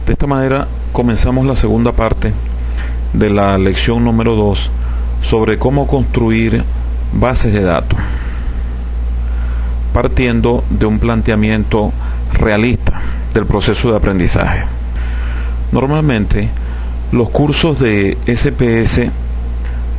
De esta manera comenzamos la segunda parte de la lección número 2 sobre cómo construir bases de datos, partiendo de un planteamiento realista del proceso de aprendizaje. Normalmente, los cursos de SPS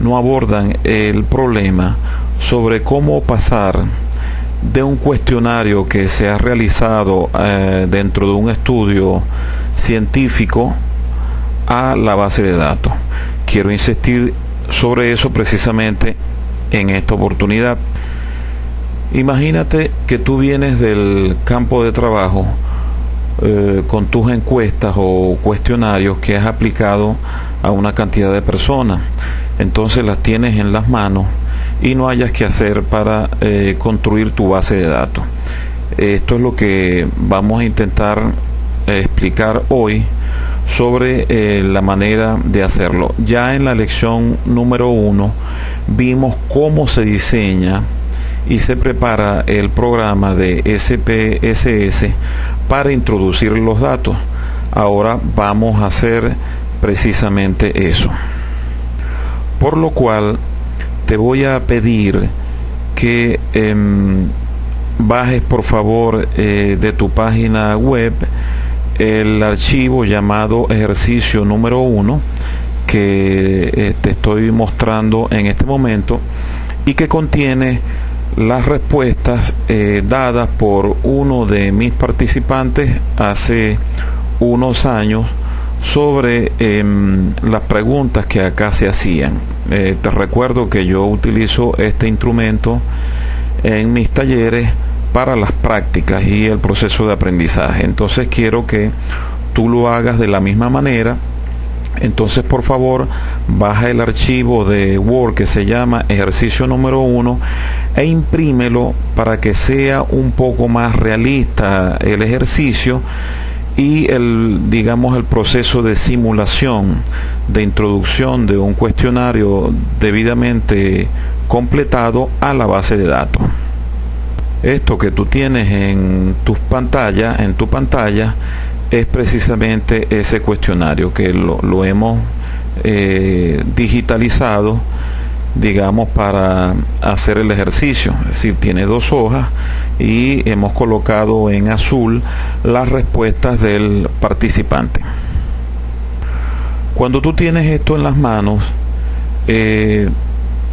no abordan el problema sobre cómo pasar de un cuestionario que se ha realizado dentro de un estudio científico a la base de datos. Quiero insistir sobre eso precisamente en esta oportunidad. Imagínate que tú vienes del campo de trabajo con tus encuestas o cuestionarios que has aplicado a una cantidad de personas. Entonces las tienes en las manos y no hayas que hacer para construir tu base de datos. Esto es lo que vamos a intentar explicar hoy sobre la manera de hacerlo. Ya en la lección número 1 vimos cómo se diseña y se prepara el programa de SPSS para introducir los datos. Ahora vamos a hacer precisamente eso. Por lo cual te voy a pedir que bajes por favor de tu página web el archivo llamado ejercicio número 1 que te estoy mostrando en este momento y que contiene las respuestas dadas por uno de mis participantes hace unos años sobre las preguntas que acá se hacían. Te recuerdo que yo utilizo este instrumento en mis talleres para las prácticas y el proceso de aprendizaje. Entonces quiero que tú lo hagas de la misma manera. Entonces, por favor, baja el archivo de Word que se llama ejercicio número 1 e imprímelo para que sea un poco más realista el ejercicio y el proceso de simulación, de introducción de un cuestionario debidamente completado a la base de datos. Esto que tú tienes en tu pantalla, es precisamente ese cuestionario que lo hemos digitalizado, para hacer el ejercicio. Es decir, tiene 2 hojas y hemos colocado en azul las respuestas del participante. Cuando tú tienes esto en las manos,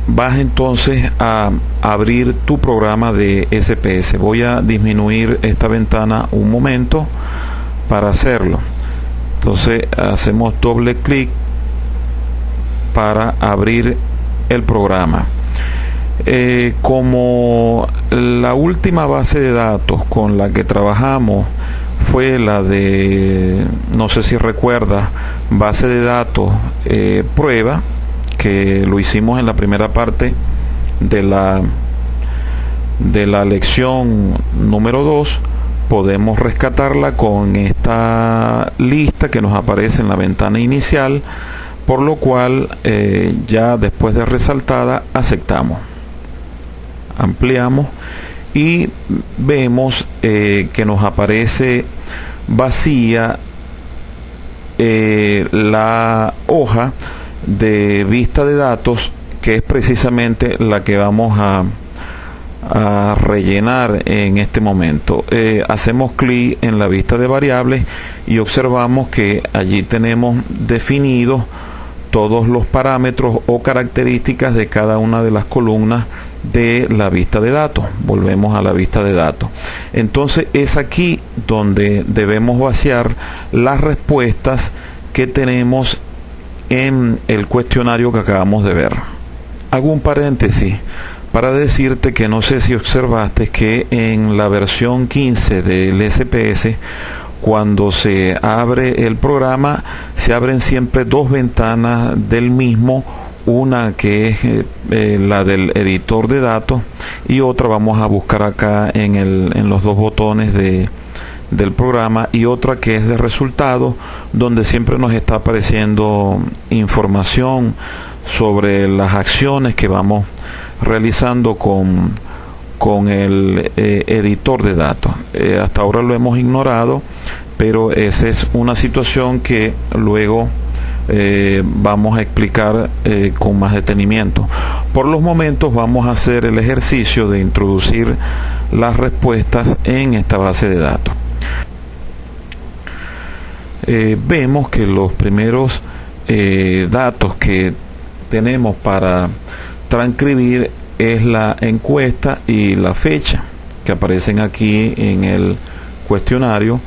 vas entonces a abrir tu programa de SPS. Voy a disminuir esta ventana un momento para hacerlo. Entonces hacemos doble clic para abrir el programa. Como la última base de datos con la que trabajamos fue la de, no sé si recuerdas, base de datos prueba, que lo hicimos en la primera parte de la lección número 2, podemos rescatarla con esta lista que nos aparece en la ventana inicial, por lo cual ya después de resaltada aceptamos, ampliamos y vemos que nos aparece vacía la hoja de vista de datos, que es precisamente la que vamos a rellenar en este momento. Hacemos clic en la vista de variables y observamos que allí tenemos definidos todos los parámetros o características de cada una de las columnas de la vista de datos. Volvemos a la vista de datos. Entonces es aquí donde debemos vaciar las respuestas que tenemos en el cuestionario que acabamos de ver. Hago un paréntesis para decirte que no sé si observaste que en la versión 15 del SPS, cuando se abre el programa, se abren siempre 2 ventanas del mismo, una que es la del editor de datos y otra vamos a buscar acá en los 2 botones del programa, y otra que es de resultados, donde siempre nos está apareciendo información sobre las acciones que vamos realizando con el editor de datos. Hasta ahora lo hemos ignorado, pero esa es una situación que luego vamos a explicar con más detenimiento. Por los momentos vamos a hacer el ejercicio de introducir las respuestas en esta base de datos. Vemos que los primeros datos que tenemos para transcribir es la encuesta y la fecha que aparecen aquí en el cuestionario.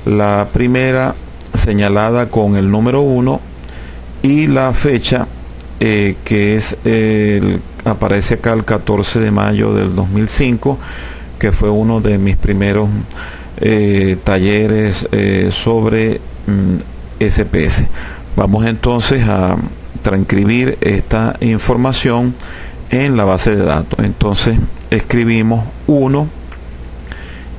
La primera señalada con el número 1 y la fecha que es aparece acá el 14 de mayo del 2005, que fue uno de mis primeros talleres sobre SPS. Vamos entonces a transcribir esta información en la base de datos. Entonces escribimos 1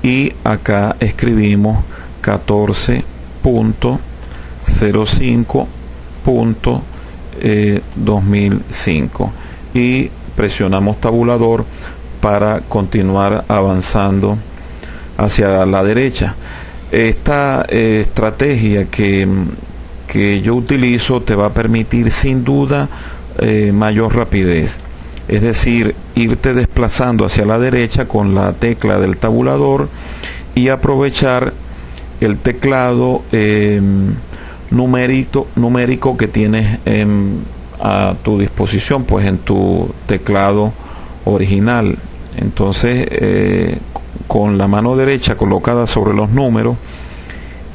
y acá escribimos 14.05.2005 y presionamos tabulador para continuar avanzando hacia la derecha. Esta estrategia que yo utilizo te va a permitir sin duda mayor rapidez, es decir, irte desplazando hacia la derecha con la tecla del tabulador y aprovechar el teclado numérico que tienes a tu disposición, pues en tu teclado original. Entonces con la mano derecha colocada sobre los números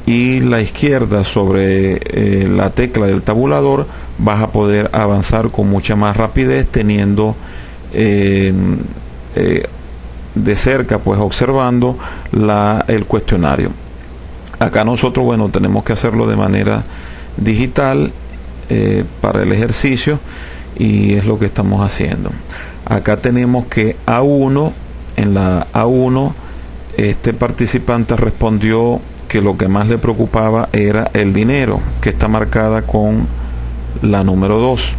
y la izquierda sobre la tecla del tabulador, vas a poder avanzar con mucha más rapidez, teniendo de cerca, pues observando el cuestionario. Acá nosotros, bueno, tenemos que hacerlo de manera digital para el ejercicio, y es lo que estamos haciendo. Acá tenemos que A1, en la A1, este participante respondió que lo que más le preocupaba era el dinero, que está marcada con la número 2.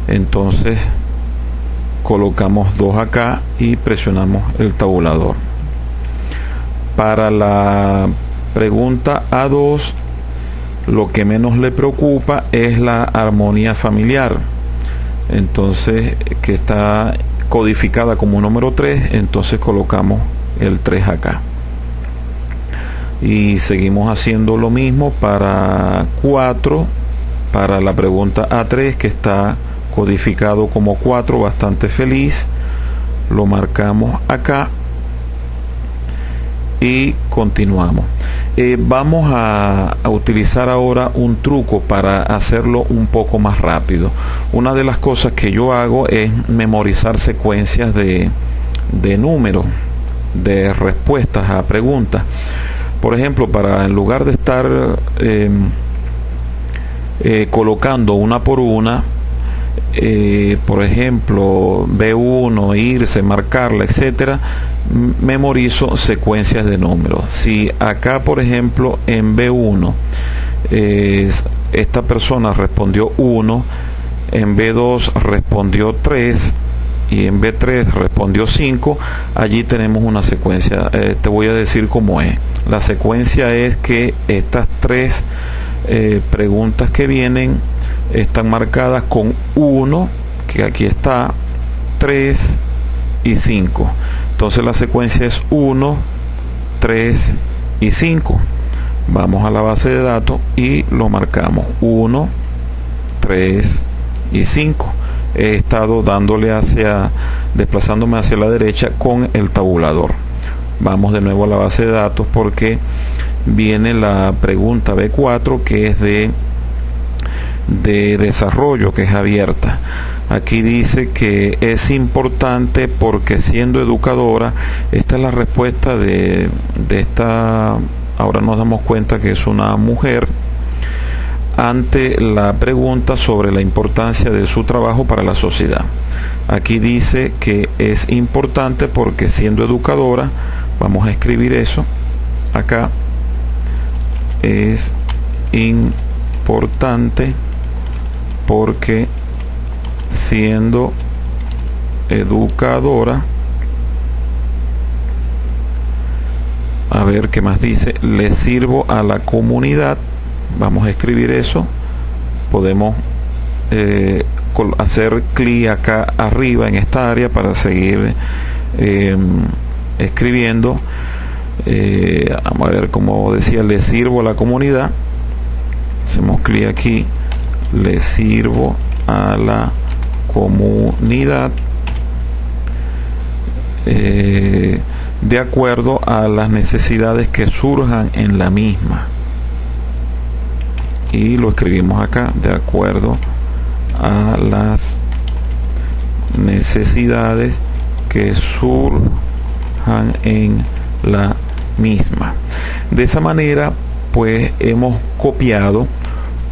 Entonces colocamos 2 acá y presionamos el tabulador. Para la pregunta A2, lo que menos le preocupa es la armonía familiar, entonces que está codificada como número 3, entonces colocamos el 3 acá. Y seguimos haciendo lo mismo para 4, para la pregunta A3, que está codificado como 4, bastante feliz, lo marcamos acá y continuamos. Vamos a utilizar ahora un truco para hacerlo un poco más rápido. Una de las cosas que yo hago es memorizar secuencias de números, de respuestas a preguntas. Por ejemplo, para en lugar de estar colocando una por una, por ejemplo, B1, irse, marcarla, etcétera, memorizo secuencias de números. Si acá, por ejemplo, en B1 esta persona respondió 1, en B2 respondió 3 y en B3 respondió 5, allí tenemos una secuencia. Te voy a decir cómo es. La secuencia es que estas 3 preguntas que vienen están marcadas con 1, que aquí está, 3 y 5. Entonces la secuencia es 1, 3 y 5. Vamos a la base de datos y lo marcamos 1, 3 y 5. He estado desplazándome hacia la derecha con el tabulador. Vamos de nuevo a la base de datos porque viene la pregunta B4, que es de desarrollo, que es abierta. Aquí dice que es importante porque siendo educadora, esta es la respuesta de esta, ahora nos damos cuenta que es una mujer, ante la pregunta sobre la importancia de su trabajo para la sociedad. Aquí dice que es importante porque siendo educadora, vamos a escribir eso acá, es importante porque siendo educadora. A ver qué más dice. Le sirvo a la comunidad. Vamos a escribir eso. Podemos hacer clic acá arriba en esta área para seguir escribiendo. Vamos a ver, como decía, le sirvo a la comunidad. Hacemos clic aquí. Le sirvo a la comunidad de acuerdo a las necesidades que surjan en la misma, y lo escribimos acá, de acuerdo a las necesidades que surjan en la misma. De esa manera, pues hemos copiado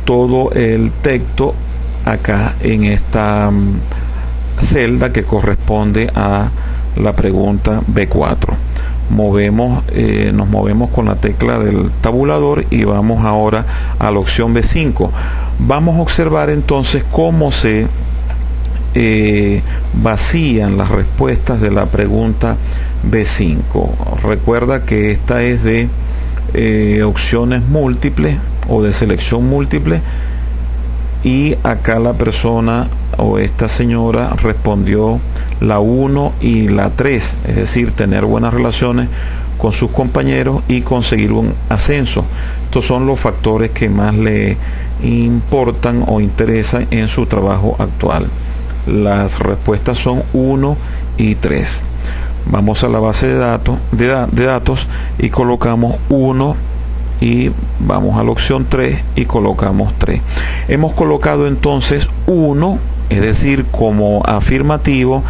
todo el texto acá en esta celda que corresponde a la pregunta B4. Nos movemos con la tecla del tabulador y vamos ahora a la opción B5. Vamos a observar entonces cómo se vacían las respuestas de la pregunta B5. Recuerda que esta es de opciones múltiples o de selección múltiple, y acá la persona o esta señora respondió la 1 y la 3, es decir, tener buenas relaciones con sus compañeros y conseguir un ascenso. Estos son los factores que más le importan o interesan en su trabajo actual. Las respuestas son 1 y 3. Vamos a la base de datos y colocamos 1 y vamos a la opción 3 y colocamos 3. Hemos colocado entonces 1, es decir, como afirmativo,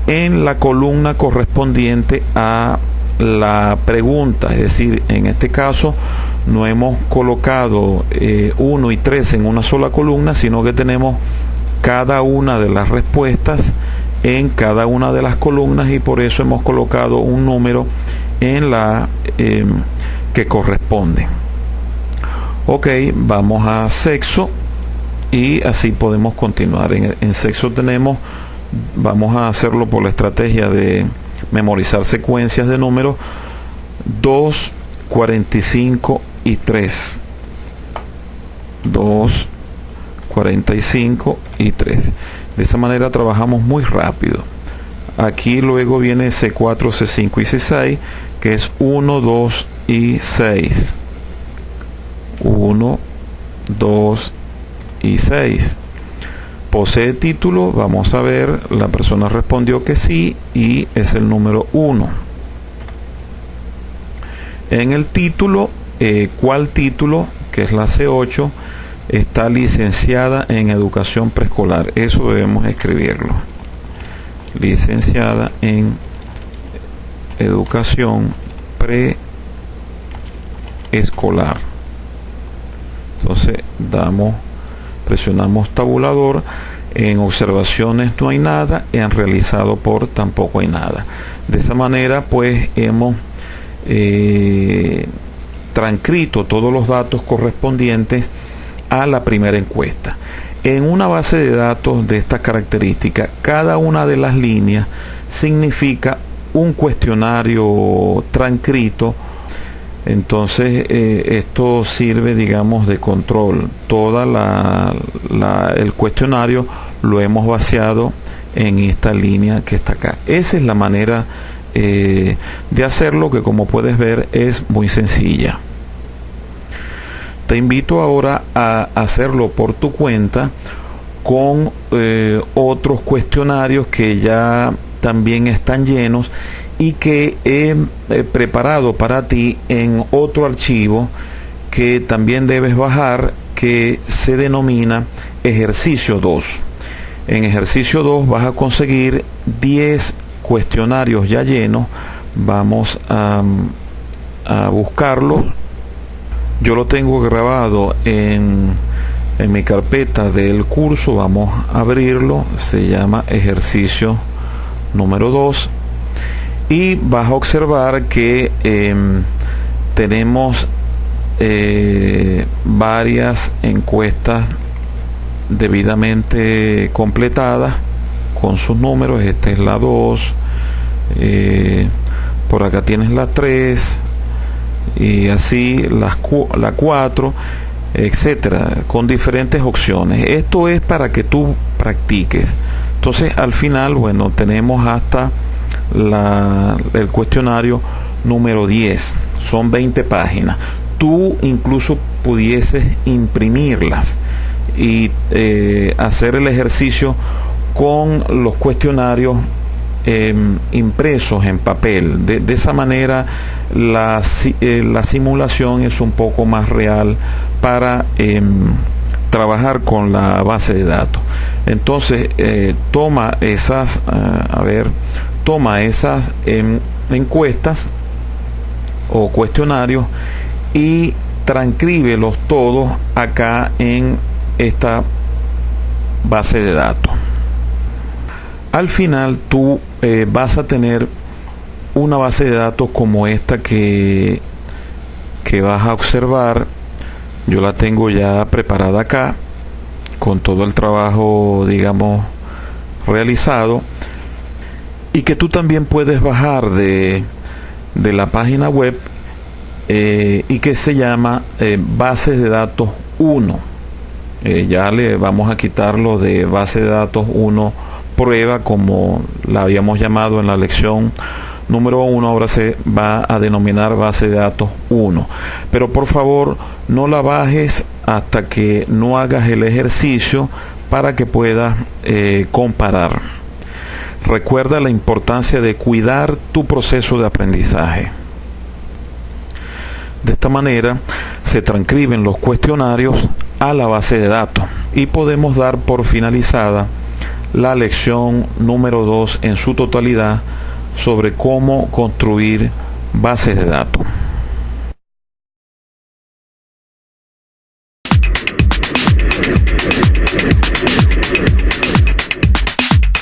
en la columna correspondiente a la pregunta. Es decir, en este caso no hemos colocado 1 y 3 en una sola columna, sino que tenemos cada una de las respuestas en cada una de las columnas, y por eso hemos colocado un número en la que corresponde. Ok, vamos a sexo y así podemos continuar. En sexo vamos a hacerlo por la estrategia de memorizar secuencias de números: 2, 45 y 3. 2, 45 y 3. De esa manera trabajamos muy rápido. Aquí luego viene C4, C5 y C6, que es 1, 2 y 6. 1, 2 y 6. ¿Posee título? Vamos a ver. La persona respondió que sí y es el número 1. En el título, ¿cuál título? Que es la C8. Está licenciada en educación preescolar. Eso debemos escribirlo. Licenciada en educación preescolar. Entonces presionamos tabulador. En observaciones no hay nada, en realizado por tampoco hay nada. De esa manera pues hemos transcrito todos los datos correspondientes a la primera encuesta. En una base de datos de estas características, cada una de las líneas significa un cuestionario transcrito. Entonces esto sirve, digamos, de control. El cuestionario lo hemos vaciado en esta línea que está acá. Esa es la manera de hacerlo, que como puedes ver es muy sencilla. Te invito ahora a hacerlo por tu cuenta con otros cuestionarios que ya también están llenos y que he preparado para ti en otro archivo que también debes bajar, que se denomina ejercicio 2. En ejercicio 2 vas a conseguir 10 cuestionarios ya llenos. Vamos a buscarlos. Yo lo tengo grabado en mi carpeta del curso. Vamos a abrirlo. Se llama ejercicio número 2. Y vas a observar que tenemos varias encuestas debidamente completadas con sus números. Esta es la 2, por acá tienes la 3, y así la 4, etcétera, con diferentes opciones. Esto es para que tú practiques. Entonces al final, bueno, tenemos hasta el cuestionario número 10. Son 20 páginas. Tú incluso pudieses imprimirlas y hacer el ejercicio con los cuestionarios impresos en papel. De esa manera la simulación es un poco más real para trabajar con la base de datos. Entonces toma esas encuestas o cuestionarios y transcríbelos todos acá en esta base de datos. Al final tú vas a tener una base de datos como esta que vas a observar. Yo la tengo ya preparada acá con todo el trabajo, digamos, realizado, y que tú también puedes bajar de la página web, y que se llama base de datos 1. Ya le vamos a quitarlo de base de datos 1 prueba, como la habíamos llamado en la lección número 1. Ahora se va a denominar base de datos 1. Pero por favor no la bajes hasta que no hagas el ejercicio para que puedas comparar. Recuerda la importancia de cuidar tu proceso de aprendizaje. De esta manera se transcriben los cuestionarios a la base de datos y podemos dar por finalizada la lección número 2 en su totalidad sobre cómo construir bases de datos.